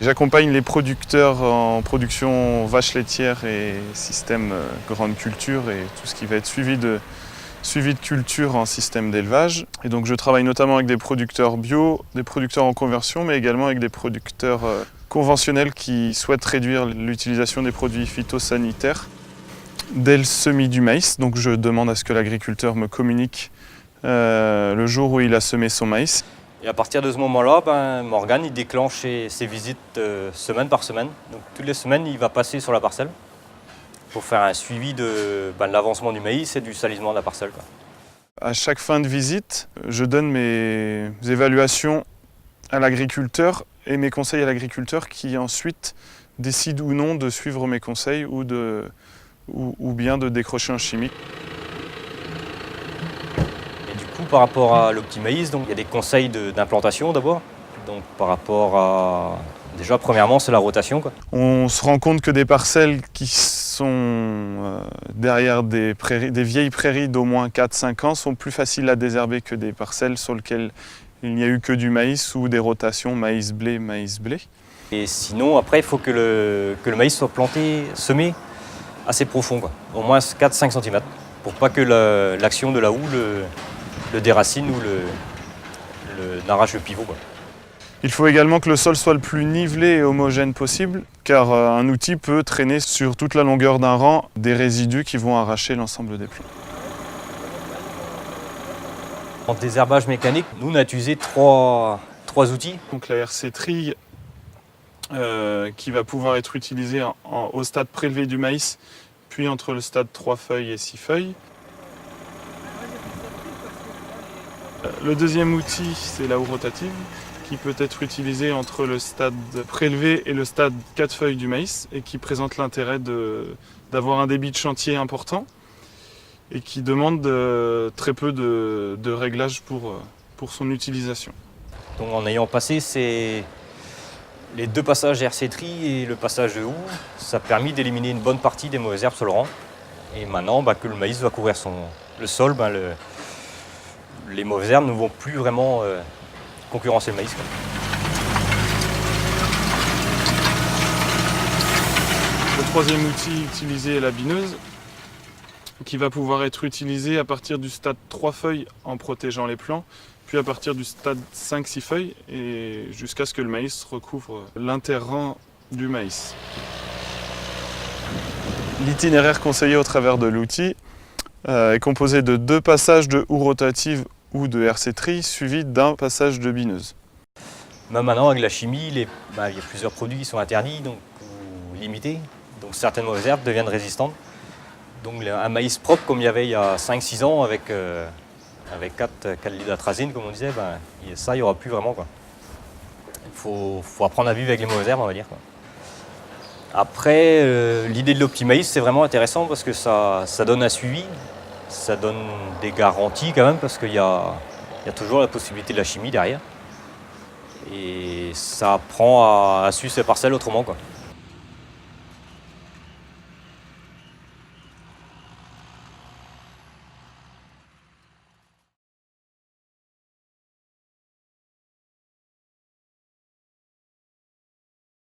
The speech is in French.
J'accompagne les producteurs en production vaches laitières et système grande culture et tout ce qui va être suivi de culture en système d'élevage. Et donc je travaille notamment avec des producteurs bio, des producteurs en conversion, mais également avec des producteurs conventionnels qui souhaitent réduire l'utilisation des produits phytosanitaires dès le semis du maïs. Donc je demande à ce que l'agriculteur me communique le jour où il a semé son maïs. Et à partir de ce moment-là, Morgan il déclenche ses visites semaine par semaine. Donc toutes les semaines, il va passer sur la parcelle pour faire un suivi de l'avancement du maïs et du salissement de la parcelle, quoi. À chaque fin de visite, je donne mes évaluations à l'agriculteur et mes conseils à l'agriculteur qui ensuite décide ou non de suivre mes conseils ou bien de décrocher un chimique. Par rapport à l'Optimaïs, donc il y a des conseils d'implantation d'abord. Donc par rapport à... Déjà, premièrement, c'est la rotation, quoi. On se rend compte que des parcelles qui sont derrière des vieilles prairies d'au moins 4-5 ans sont plus faciles à désherber que des parcelles sur lesquelles il n'y a eu que du maïs ou des rotations maïs-blé, maïs-blé. Et sinon, après, il faut que le maïs soit planté, semé assez profond, quoi. Au moins 4-5 cm, pour pas que l'action de la houe le déracine ou n'arrache le pivot, quoi. Il faut également que le sol soit le plus nivelé et homogène possible, car un outil peut traîner sur toute la longueur d'un rang des résidus qui vont arracher l'ensemble des plants. En désherbage mécanique, nous on a utilisé trois outils. Donc la RC trille qui va pouvoir être utilisée au stade prélevé du maïs, puis entre le stade 3 feuilles et 6 feuilles. Le deuxième outil, c'est la houe rotative, qui peut être utilisée entre le stade prélevé et le stade 4 feuilles du maïs, et qui présente l'intérêt d'avoir un débit de chantier important, et qui demande très peu de réglages pour son utilisation. Donc en ayant passé les deux passages RC tri et le passage de houe, ça a permis d'éliminer une bonne partie des mauvaises herbes sur le rang. Et maintenant que le maïs va couvrir le sol, les mauvaises herbes ne vont plus vraiment concurrencer le maïs, quoi. Le troisième outil utilisé est la bineuse, qui va pouvoir être utilisée à partir du stade 3 feuilles en protégeant les plants, puis à partir du stade 5-6 feuilles, et jusqu'à ce que le maïs recouvre l'interrang du maïs. L'itinéraire conseillé au travers de l'outil est composé de 2 passages de houe rotative ou de RC tri suivi d'un passage de bineuse. Même maintenant, avec la chimie, il y a plusieurs produits qui sont interdits ou limités. Donc certaines mauvaises herbes deviennent résistantes. Donc un maïs propre, comme il y avait il y a 5-6 ans, avec 4 litres d'atrazine, comme on disait, ça, il n'y aura plus vraiment, quoi. Il faut apprendre à vivre avec les mauvaises herbes, on va dire, quoi. Après, l'idée de l'Optimaïs, c'est vraiment intéressant parce que ça donne un suivi, ça donne des garanties quand même, parce qu'il y a toujours la possibilité de la chimie derrière. Et ça apprend à suivre ses parcelles autrement, quoi.